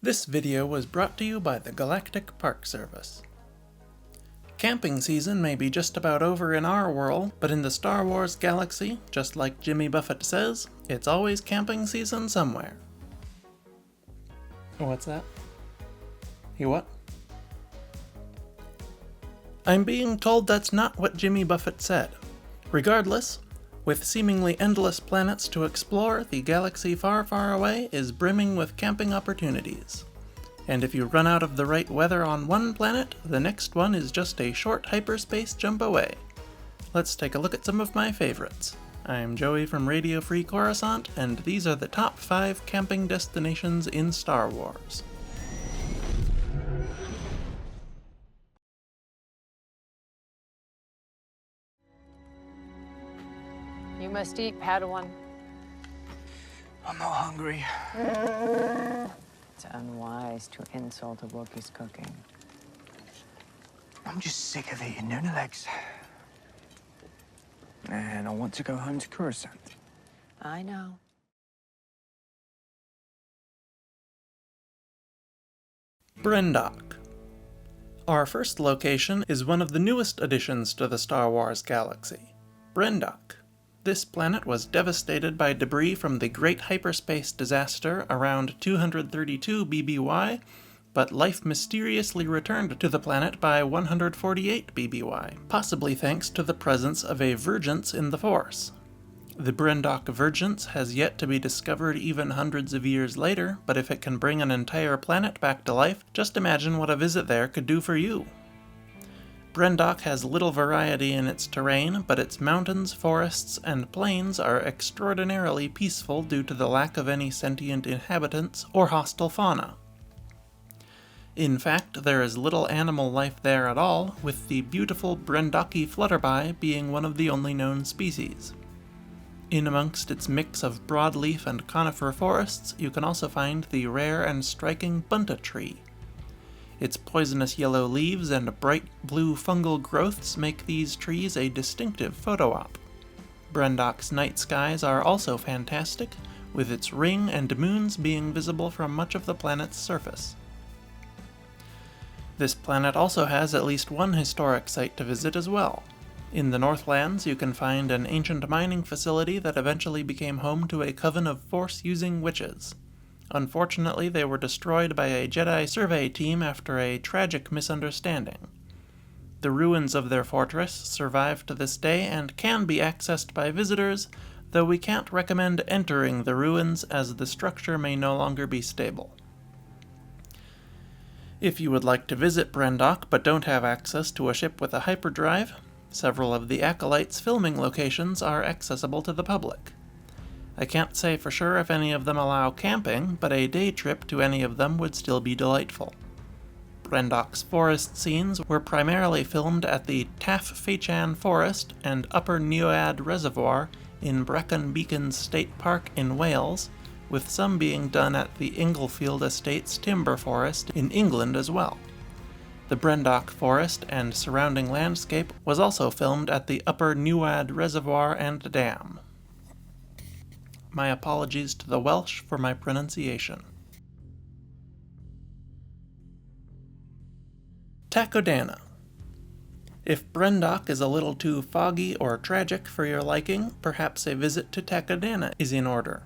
This video was brought to you by the Galactic Park Service. Camping season may be just about over in our world, but in the Star Wars galaxy, just like Jimmy Buffett says, it's always camping season somewhere. What's that? He what? I'm being told that's not what Jimmy Buffett said. Regardless, with seemingly endless planets to explore, the galaxy far, far away is brimming with camping opportunities. And if you run out of the right weather on one planet, the next one is just a short hyperspace jump away. Let's take a look at some of my favorites. I'm Joey from Radio Free Coruscant, and these are the top 5 camping destinations in Star Wars. You must eat, Padawan. I'm not hungry. It's unwise to insult a Wookiee's cooking. I'm just sick of eating Nuna legs. And I want to go home to Coruscant. I know. Brenock. Our first location is one of the newest additions to the Star Wars galaxy, Brenock. This planet was devastated by debris from the Great Hyperspace Disaster around 232 BBY, but life mysteriously returned to the planet by 148 BBY, possibly thanks to the presence of a Vergence in the Force. The Brenock Vergence has yet to be discovered even hundreds of years later, but if it can bring an entire planet back to life, just imagine what a visit there could do for you. Brenock has little variety in its terrain, but its mountains, forests, and plains are extraordinarily peaceful due to the lack of any sentient inhabitants or hostile fauna. In fact, there is little animal life there at all, with the beautiful Brendocki flutterby being one of the only known species. In amongst its mix of broadleaf and conifer forests, you can also find the rare and striking bunta tree. Its poisonous yellow leaves and bright blue fungal growths make these trees a distinctive photo op. Brenock's night skies are also fantastic, with its ring and moons being visible from much of the planet's surface. This planet also has at least one historic site to visit as well. In the Northlands, you can find an ancient mining facility that eventually became home to a coven of Force-using witches. Unfortunately, they were destroyed by a Jedi survey team after a tragic misunderstanding. The ruins of their fortress survive to this day and can be accessed by visitors, though we can't recommend entering the ruins as the structure may no longer be stable. If you would like to visit Brenock but don't have access to a ship with a hyperdrive, several of the Acolyte's filming locations are accessible to the public. I can't say for sure if any of them allow camping, but a day trip to any of them would still be delightful. Brenock's forest scenes were primarily filmed at the Taff Fachan Forest and Upper Neoad Reservoir in Brecon Beacons State Park in Wales, with some being done at the Inglefield Estates Timber Forest in England as well. The Brenock Forest and surrounding landscape was also filmed at the Upper Neoad Reservoir and Dam. My apologies to the Welsh for my pronunciation. Takodana. If Brenock is a little too foggy or tragic for your liking, perhaps a visit to Takodana is in order.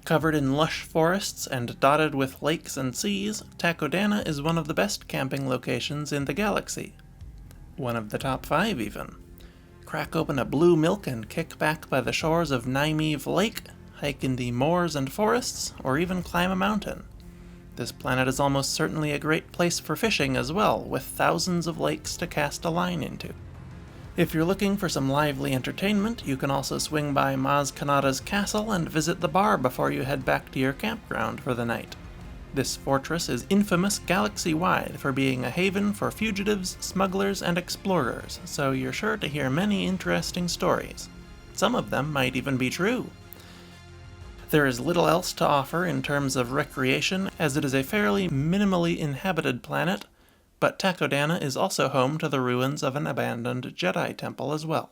Covered in lush forests and dotted with lakes and seas, Takodana is one of the best camping locations in the galaxy. One of the top 5 even. Crack open a blue milk and kick back by the shores of Nymeave Lake, hike in the moors and forests, or even climb a mountain. This planet is almost certainly a great place for fishing as well, with thousands of lakes to cast a line into. If you're looking for some lively entertainment, you can also swing by Maz Kanata's castle and visit the bar before you head back to your campground for the night. This fortress is infamous galaxy-wide for being a haven for fugitives, smugglers, and explorers, so you're sure to hear many interesting stories. Some of them might even be true. There is little else to offer in terms of recreation, as it is a fairly minimally inhabited planet, but Takodana is also home to the ruins of an abandoned Jedi temple as well.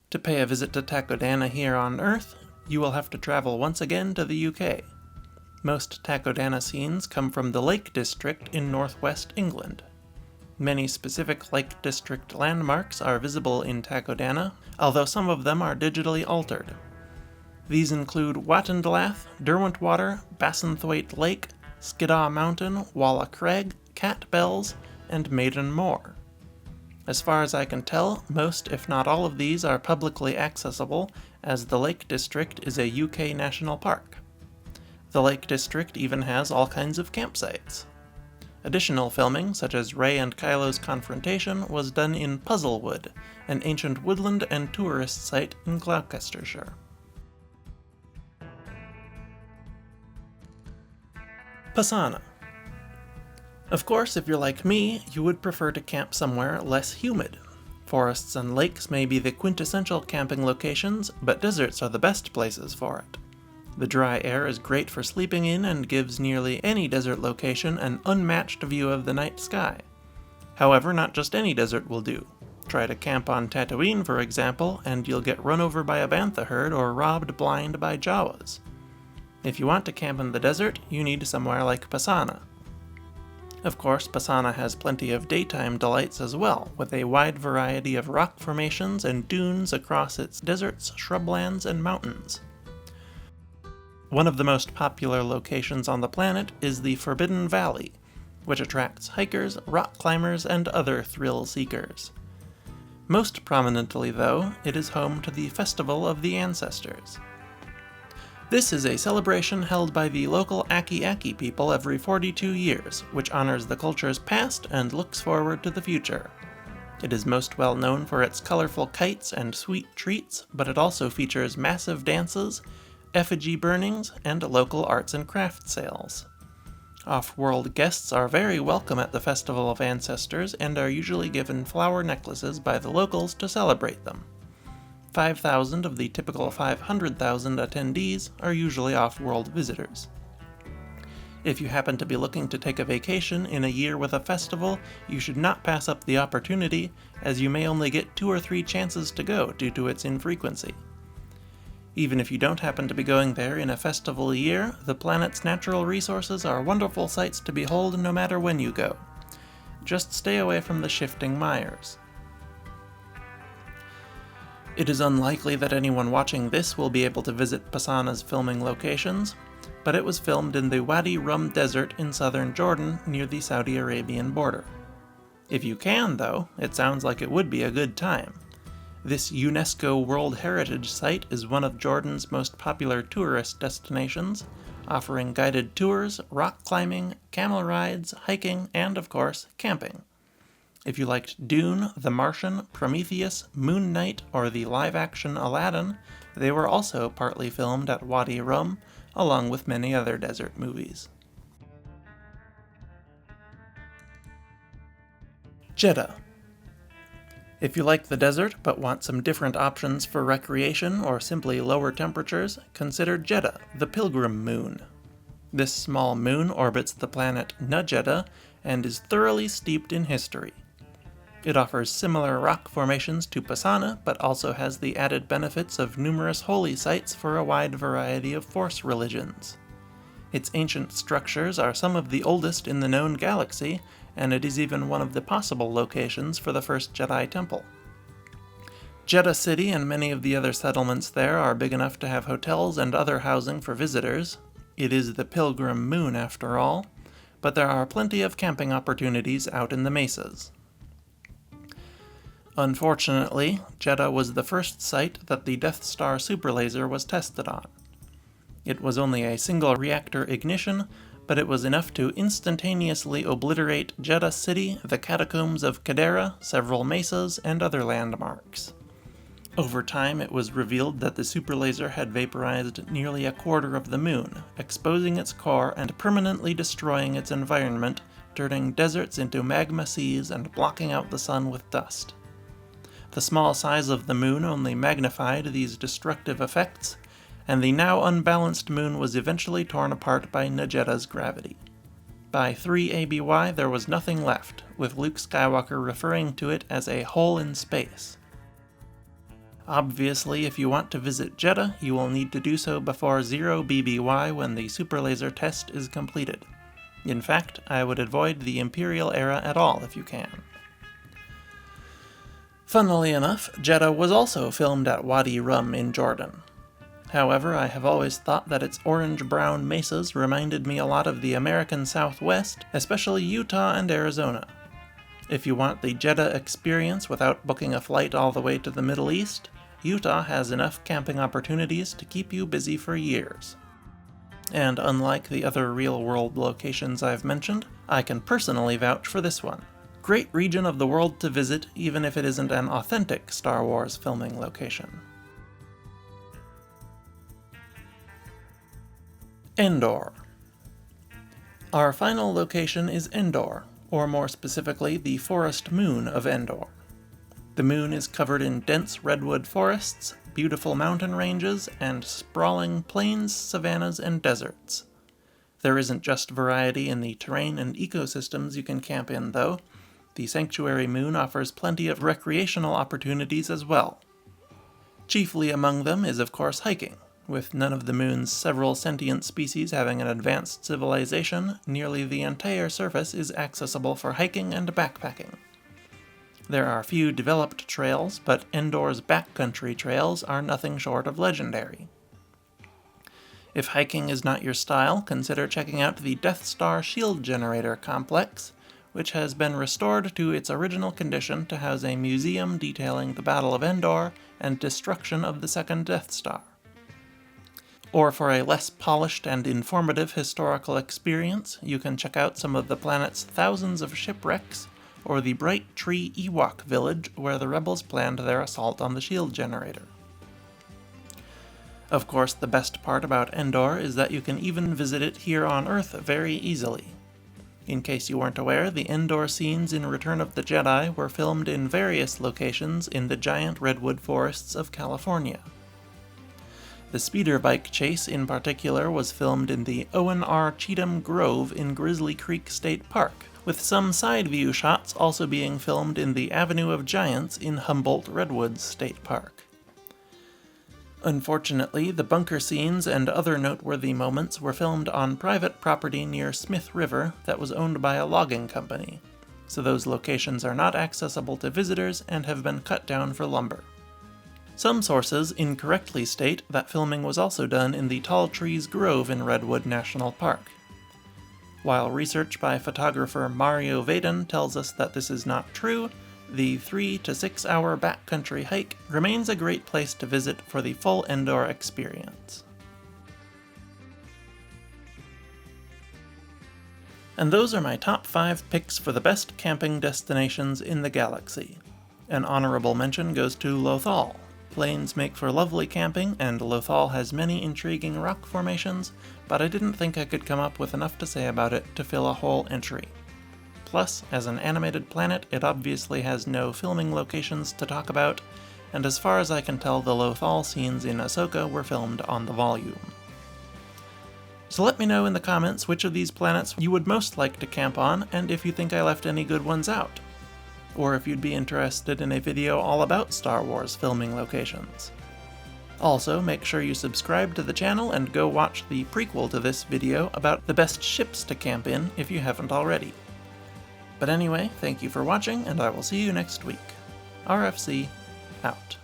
To pay a visit to Takodana here on Earth, you will have to travel once again to the UK. Most Takodana scenes come from the Lake District in northwest England. Many specific Lake District landmarks are visible in Takodana, although some of them are digitally altered. These include Wattendlath, Derwentwater, Bassenthwaite Lake, Skiddaw Mountain, Walla Craig, Cat Bells, and Maiden Moor. As far as I can tell, most if not all of these are publicly accessible, as the Lake District is a UK national park. The Lake District even has all kinds of campsites. Additional filming, such as Rey and Kylo's confrontation, was done in Puzzlewood, an ancient woodland and tourist site in Gloucestershire. Pana. Of course, if you're like me, you would prefer to camp somewhere less humid. Forests and lakes may be the quintessential camping locations, but deserts are the best places for it. The dry air is great for sleeping in and gives nearly any desert location an unmatched view of the night sky. However, not just any desert will do. Try to camp on Tatooine, for example, and you'll get run over by a bantha herd or robbed blind by Jawas. If you want to camp in the desert, you need somewhere like Pana. Of course, Pana has plenty of daytime delights as well, with a wide variety of rock formations and dunes across its deserts, shrublands, and mountains. One of the most popular locations on the planet is the Forbidden Valley, which attracts hikers, rock climbers, and other thrill seekers. Most prominently, though, it is home to the Festival of the Ancestors. This is a celebration held by the local Aki people every 42 years, which honors the culture's past and looks forward to the future. It is most well known for its colorful kites and sweet treats, but it also features massive dances, effigy burnings, and local arts and craft sales. Off-world guests are very welcome at the Festival of Ancestors and are usually given flower necklaces by the locals to celebrate them. 5,000 of the typical 500,000 attendees are usually off-world visitors. If you happen to be looking to take a vacation in a year with a festival, you should not pass up the opportunity, as you may only get 2 or 3 chances to go due to its infrequency. Even if you don't happen to be going there in a festival year, the planet's natural resources are wonderful sights to behold no matter when you go. Just stay away from the shifting mires. It is unlikely that anyone watching this will be able to visit Pana's filming locations, but it was filmed in the Wadi Rum Desert in southern Jordan near the Saudi Arabian border. If you can, though, it sounds like it would be a good time. This UNESCO World Heritage Site is one of Jordan's most popular tourist destinations, offering guided tours, rock climbing, camel rides, hiking, and, of course, camping. If you liked Dune, The Martian, Prometheus, Moon Knight, or the live-action Aladdin, they were also partly filmed at Wadi Rum, along with many other desert movies. Jetta. If you like the desert but want some different options for recreation or simply lower temperatures, consider Jetta, the pilgrim moon. This small moon orbits the planet Jetta and is thoroughly steeped in history. It offers similar rock formations to Pana, but also has the added benefits of numerous holy sites for a wide variety of Force religions. Its ancient structures are some of the oldest in the known galaxy, and it is even one of the possible locations for the first Jedi Temple. Jetta City and many of the other settlements there are big enough to have hotels and other housing for visitors. It is the Pilgrim Moon after all, but there are plenty of camping opportunities out in the mesas. Unfortunately, Jetta was the first site that the Death Star superlaser was tested on. It was only a single reactor ignition, but it was enough to instantaneously obliterate Jetta City, the catacombs of Kadera, several mesas, and other landmarks. Over time, it was revealed that the superlaser had vaporized nearly a quarter of the moon, exposing its core and permanently destroying its environment, turning deserts into magma seas and blocking out the sun with dust. The small size of the moon only magnified these destructive effects, and the now unbalanced moon was eventually torn apart by Jetta's gravity. By 3 ABY there was nothing left, with Luke Skywalker referring to it as a hole in space. Obviously, if you want to visit Jetta, you will need to do so before 0 BBY when the super laser test is completed. In fact, I would avoid the Imperial era at all if you can. Funnily enough, Jetta was also filmed at Wadi Rum in Jordan. However, I have always thought that its orange-brown mesas reminded me a lot of the American Southwest, especially Utah and Arizona. If you want the Jetta experience without booking a flight all the way to the Middle East, Utah has enough camping opportunities to keep you busy for years. And unlike the other real-world locations I've mentioned, I can personally vouch for this one. Great region of the world to visit, even if it isn't an authentic Star Wars filming location. Endor. Our final location is Endor, or more specifically, the forest moon of Endor. The moon is covered in dense redwood forests, beautiful mountain ranges, and sprawling plains, savannas, and deserts. There isn't just variety in the terrain and ecosystems you can camp in, though. The Sanctuary Moon offers plenty of recreational opportunities as well. Chiefly among them is, of course, hiking. With none of the moon's several sentient species having an advanced civilization, nearly the entire surface is accessible for hiking and backpacking. There are few developed trails, but Endor's backcountry trails are nothing short of legendary. If hiking is not your style, consider checking out the Death Star Shield Generator Complex, which has been restored to its original condition to house a museum detailing the Battle of Endor and destruction of the second Death Star. Or for a less polished and informative historical experience, you can check out some of the planet's thousands of shipwrecks, or the Bright Tree Ewok village where the rebels planned their assault on the shield generator. Of course, the best part about Endor is that you can even visit it here on Earth very easily. In case you weren't aware, the Endor scenes in Return of the Jedi were filmed in various locations in the giant redwood forests of California. The speeder bike chase in particular was filmed in the Owen R. Cheatham Grove in Grizzly Creek State Park, with some side view shots also being filmed in the Avenue of Giants in Humboldt Redwoods State Park. Unfortunately, the bunker scenes and other noteworthy moments were filmed on private property near Smith River that was owned by a logging company, so those locations are not accessible to visitors and have been cut down for lumber. Some sources incorrectly state that filming was also done in the Tall Trees Grove in Redwood National Park. While research by photographer Mario Vaden tells us that this is not true, the 3 to 6 hour backcountry hike remains a great place to visit for the full Endor experience. And those are my top 5 picks for the best camping destinations in the galaxy. An honorable mention goes to Lothal. Plains make for lovely camping, and Lothal has many intriguing rock formations, but I didn't think I could come up with enough to say about it to fill a whole entry. Plus, as an animated planet, it obviously has no filming locations to talk about, and as far as I can tell, the Lothal scenes in Ahsoka were filmed on the volume. So let me know in the comments which of these planets you would most like to camp on, and if you think I left any good ones out. Or if you'd be interested in a video all about Star Wars filming locations. Also, make sure you subscribe to the channel and go watch the prequel to this video about the best ships to camp in if you haven't already. But anyway, thank you for watching, and I will see you next week. RFC, out.